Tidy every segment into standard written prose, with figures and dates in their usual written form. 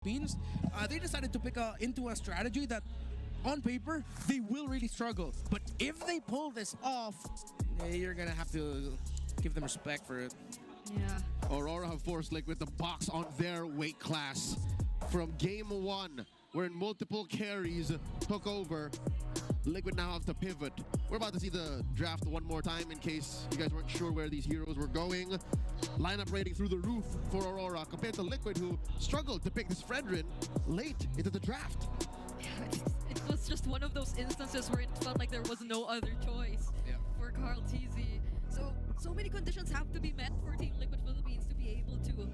Philippines, they decided to pick into a strategy that on paper they will really struggle. But if they pull this off, you're gonna have to give them respect for it. Yeah. Aurora have forced Liquid to box on their weight class from game 1, wherein multiple carries took over. Liquid now have to pivot. We're about to see the draft one more time in case you guys weren't sure where these heroes were going. Lineup rating through the roof for Aurora compared to Liquid, who struggled to pick this Fredrin late into the draft. Yeah, it was just one of those instances where it felt like there was no other choice for Carl TZ. So many conditions have to be met for Team Liquid Philippines to be able to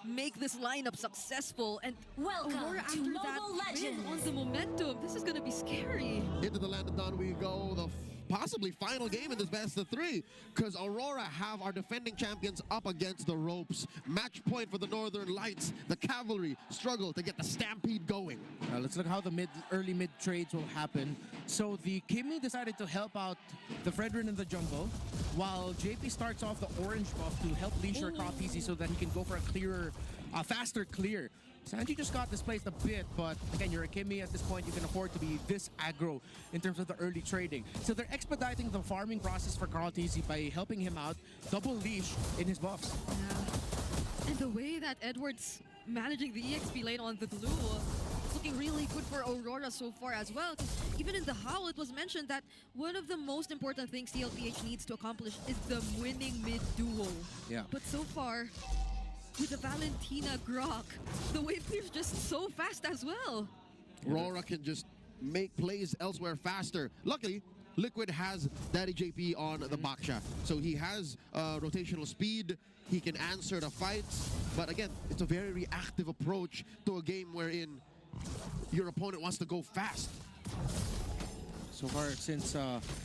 make this lineup successful, and welcome Aurora to after Mobile that Legends. on the momentum. This is gonna be scary. Into the land of dawn we go, the possibly final game in this best of 3, because Aurora have our defending champions up against the ropes. Match point for the Northern Lights. The Cavalry struggle to get the Stampede going. Let's look how the early mid trades will happen. So the Kimmy decided to help out the Fredrin in the jungle, while JP starts off the orange buff to help leisure Carl TZ so that he can go for a clearer, faster clear. Sanji just got displaced a bit, but again, you're a Kimmy at this point. You can afford to be this aggro in terms of the early trading. So they're expediting the farming process for Carl TZ by helping him out, double leash in his buffs. Yeah. And the way that Edward's managing the EXP lane on the blue, it's looking really good for Aurora so far as well. Even in the Howl, it was mentioned that one of the most important things TLPH needs to accomplish is the winning mid duo. Yeah. But so far, with the Valentina Grok, the wave clear is just so fast as well. Aurora can just make plays elsewhere faster. Luckily, Liquid has Daddy JP on the Baksha. So he has rotational speed, he can answer the fights. But again, it's a very reactive approach to a game wherein your opponent wants to go fast. So far, since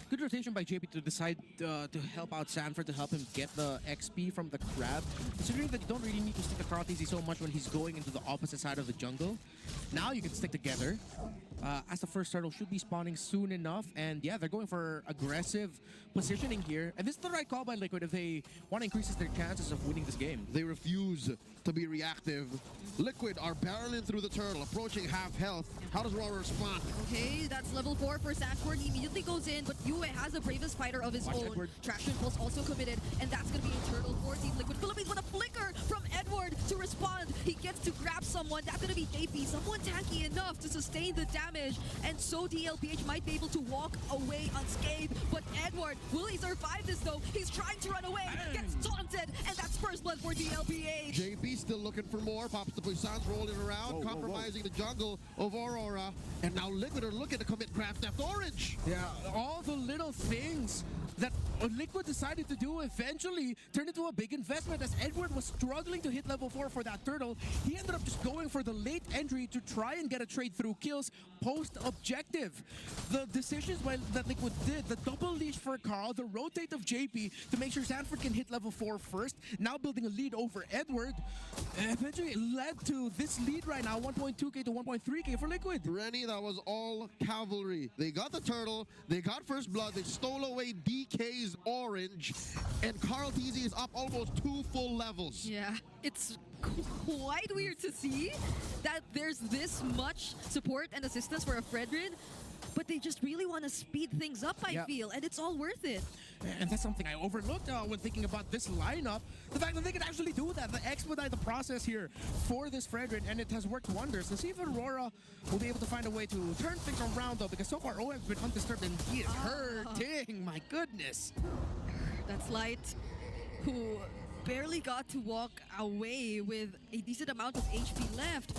good rotation by JP to decide to help out Sanford to help him get the XP from the crab. Considering that you don't really need to stick to Carl TZ so much when he's going into the opposite side of the jungle. Now you can stick together. As the first turtle should be spawning soon enough. And yeah, they're going for aggressive positioning here. And this is the right call by Liquid if they want to increase their chances of winning this game. They refuse to be reactive. Liquid are barreling through the turtle, approaching half health. How does Aurora respond? Okay, that's level 4 for Sanford. He immediately goes in, but Yue has the bravest fighter of his own. Edward. Traction Pulse also committed, and that's going to be a turtle for Team Liquid Philippines. But a flicker from Edward to respond. He gets to grab someone. That's going to be JP. Someone tanky enough to sustain the damage. And so TLPH might be able to walk away unscathed. But Edward, will he survive this though? He's trying to run away, gets taunted, and that's first blood for TLPH. JP still looking for more. Pops the Puissance rolling around, compromising the jungle of Aurora. And now Liquid are looking to commit Craft Theft Orange. Yeah, all the little things that Liquid decided to do eventually turned into a big investment. As Edward was struggling to hit level 4 for that turtle, he ended up just going for the late entry to try and get a trade through kills post-objective. The decisions that Liquid did, the double leash for Carl, the rotate of JP to make sure Sanford can hit level 4 first, now building a lead over Edward, eventually it led to this lead right now, 1.2k to 1.3k for Liquid. Rennie, that was all Cavalry. They got the turtle, they got first blood, they stole away DK's orange, and Carl TZ is up almost 2 full levels. Yeah, it's quite weird to see that there's this much support and assistance for a Fredrin, but they just really want to speed things up, I feel, and it's all worth it. And that's something I overlooked when thinking about this lineup. The fact that they can actually do that, they expedite the process here for this Fredrin, and it has worked wonders. Let's see if Aurora will be able to find a way to turn things around, though, because so far OM's been undisturbed and he is hurting. My goodness. That's Light, who barely got to walk away with a decent amount of HP left.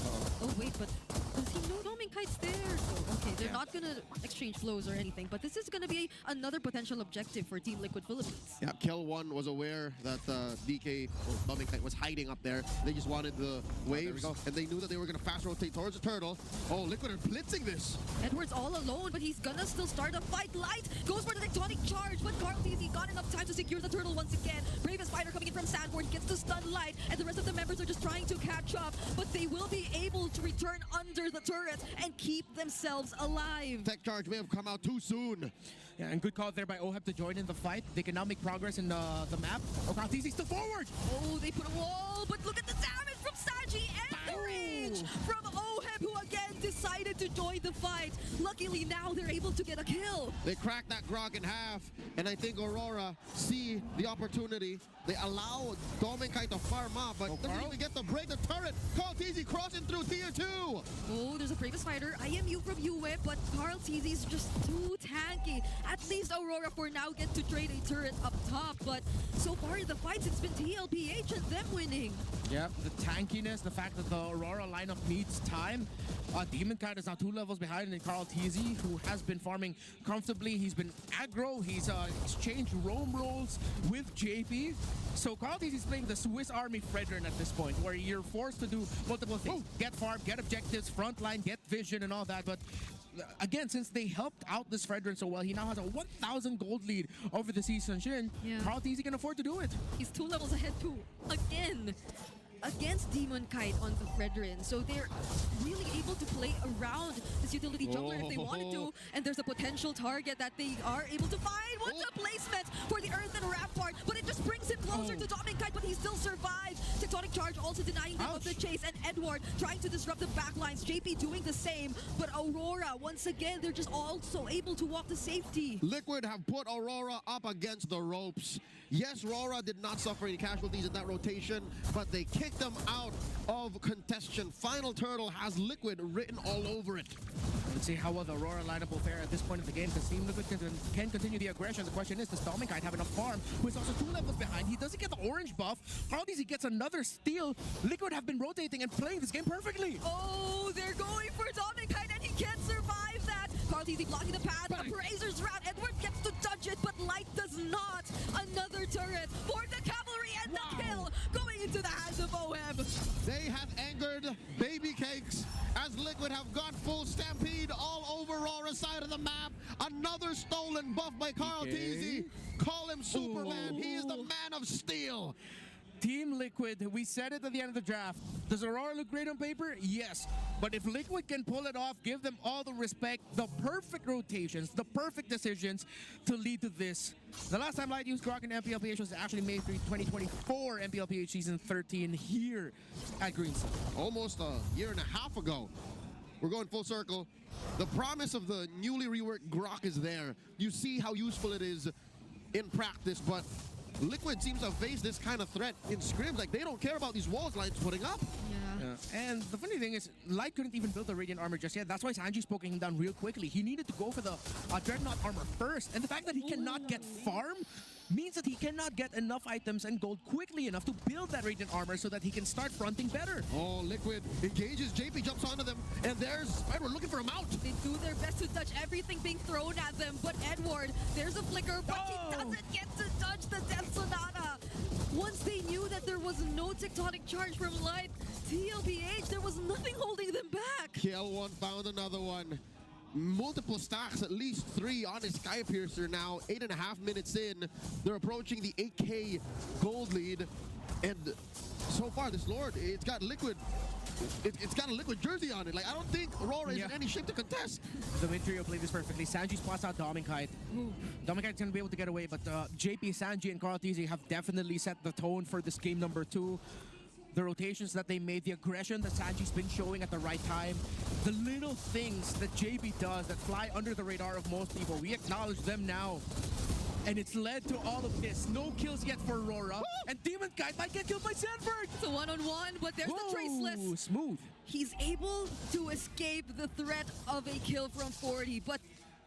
Oh wait, but does he know Doming Kite's there? So, okay, they're not gonna exchange flows or anything, but this is gonna be another potential objective for Team Liquid Philippines. Yeah, Kel1 was aware that DK or Doming Kite was hiding up there. They just wanted the waves, and they knew that they were gonna fast rotate towards the turtle. Oh, Liquid are blitzing this. Edward's all alone, but he's gonna still start a fight. Light goes for the tectonic charge, but Carl TZ got enough time to secure the turtle once again. Bravest fighter coming in from Sanford gets to stun Light, and the rest of the members are just trying to catch up, but they will be able to return under the turret and keep themselves alive. Tech charge may have come out too soon. Yeah, and good call there by OHEP to join in the fight. They can now make progress in the map. Oh, TZ still forward. Oh, they put a wall, but look at the damage from Saji and the rage the fight. Luckily now they're able to get a kill. They crack that Grog in half, and I think AURORA see the opportunity. They allow Dominkai to farm up, but doesn't even get to break the turret. Carl TZ crossing through tier 2. Oh, there's a previous fighter, IMU from UWE, but Carl TZ is just too tanky. At least AURORA for now get to trade a turret up top, but so far in the fights, it's been TLPH and them winning. Yeah, the tankiness, the fact that the AURORA lineup needs time. Demonkite is now 2 levels behind in Carl TZ, who has been farming comfortably. He's been aggro. He's exchanged roam roles with JP. So Carl TZ is playing the Swiss Army Fredrin at this point, where you're forced to do multiple things. Get farm, get objectives, frontline, get vision and all that. But again, since they helped out this Fredrin so well, he now has a 1,000 gold lead over the S16. Yeah. Carl TZ can afford to do it. He's 2 levels ahead too, again, against Demonkite on the Fredrin. So they're really able to play around this utility jungler if they wanted to. And there's a potential target that they are able to find. What's a placement for the Earthen Rampart? But it just brings him closer to Dominkite, but he still survives. Tectonic Charge also denying them of the chase. And Edward trying to disrupt the backlines. JP doing the same. But AURORA, once again, they're just also able to walk to safety. Liquid have put AURORA up against the ropes. Yes, AURORA did not suffer any casualties in that rotation, but they kicked them out of contention. Final Turtle has Liquid written all over it. Let's see how well the AURORA lineup will fare at this point of the game, because Team Liquid can continue the aggression. The question is, does Dominkite have enough farm, who is also 2 levels behind? He doesn't get the orange buff. Carl TZ gets another steal. Liquid have been rotating and playing this game perfectly. Oh, they're going for Dominkite, and he can't survive that. Carl TZ blocking the path. Appraiser's route. Edward gets to dodge it, but Light does not. Another turret for the cavalry, and the kill going into the hands of OM. They have angered baby cakes as Liquid have got full stampede all over AURORA's side of the map. Another stolen buff by Carl TZ. Call him Superman. He is the man of steel. Team Liquid, we said it at the end of the draft. Does AURORA look great on paper? Yes. But if Liquid can pull it off, give them all the respect, the perfect rotations, the perfect decisions to lead to this. The last time Light used Grok in MPLPH was actually May 3, 2024, MPLPH Season 13 here at Greenside. Almost a year and a half ago. We're going full circle. The promise of the newly reworked Grok is there. You see how useful it is in practice, but Liquid seems to face this kind of threat in scrims. Like, they don't care about these walls Light's putting up. Yeah. And the funny thing is, Light couldn't even build the Radiant armor just yet. That's why Sanji's poking him down real quickly. He needed to go for the Dreadnought armor first. And the fact that he cannot get farm means that he cannot get enough items and gold quickly enough to build that Radiant armor so that he can start fronting better. Oh, Liquid engages, JP jumps onto them, and there's Edward looking for him out. They do their best to dodge everything being thrown at them, but Edward, there's a flicker, but he doesn't get to dodge the Death Sonata. Once they knew that there was no tectonic charge from Light, TLPH, there was nothing holding them back. KL1 found another one. Multiple stacks, at least 3 on his Skypiercer now. 8.5 minutes in. They're approaching the 8K gold lead. And so far, this Lord, it's got Liquid. It's got a Liquid jersey on it. Like, I don't think AURORA is in any shape to contest. The mid trio played this perfectly. Sanji spots out Dominkite. Dominkite's going to be able to get away, but JP, Sanji, and Carl TZ have definitely set the tone for this game number 2. The rotations that they made, the aggression that Sanji's been showing at the right time, the little things that JP does that fly under the radar of most people, we acknowledge them now. And it's led to all of this. No kills yet for AURORA. And Demonkite might get killed by Sanford. It's a one-on-one, but there's the traceless. Smooth. He's able to escape the threat of a kill from 40, but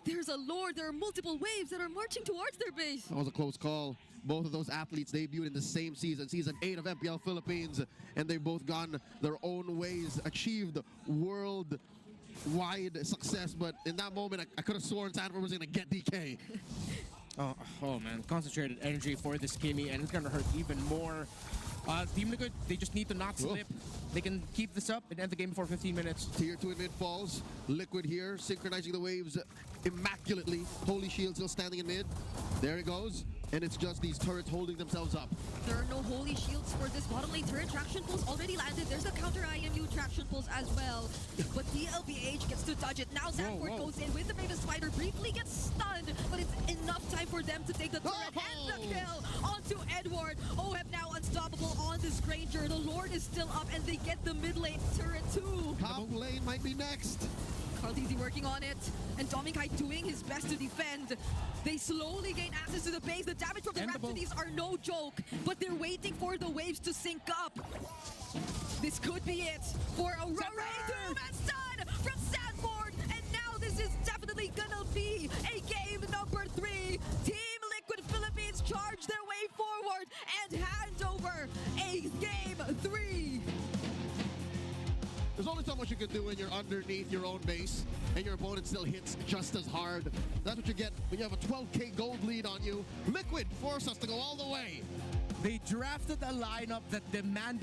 there's a Lord. There are multiple waves that are marching towards their base. That was a close call. Both of those athletes debuted in the same season, Season 8 of MPL Philippines, and they've both gone their own ways, achieved worldwide success, but in that moment, I could have sworn Sanford was going to get DK. Oh man, concentrated energy for this Kimmy, and it's going to hurt even more. Team Liquid, they just need to not slip. They can keep this up and end the game before 15 minutes. Tier 2 in mid falls. Liquid here, synchronizing the waves immaculately. Holy Shield still standing in mid. There it goes. And it's just these turrets holding themselves up. There are no holy shields for this bottom lane turret. Traction pulls already landed. There's a counter IMU traction pulls as well. But TLPH gets to dodge it. Now Sanford goes in with the Maven Spider. Briefly gets stunned, but it's enough time for them to take the turret and the kill onto Edward. OM now unstoppable on this Granger. The Lord is still up and they get the mid lane turret too. Top lane might be next. Easy working on it, and Dominkai doing his best to defend. They slowly gain access to the base. The damage from the Rhapsodies are no joke, but they're waiting for the waves to sync up. This could be it for AURORA. Doom and stun from Sanford, and now this is definitely gonna be a game number 3. Team Liquid Philippines charge their way forward and hand over a game 3. There's only so much you can do when you're underneath your own base and your opponent still hits just as hard. That's what you get when you have a 12K gold lead on you. Liquid force us to go all the way. They drafted a lineup that demanded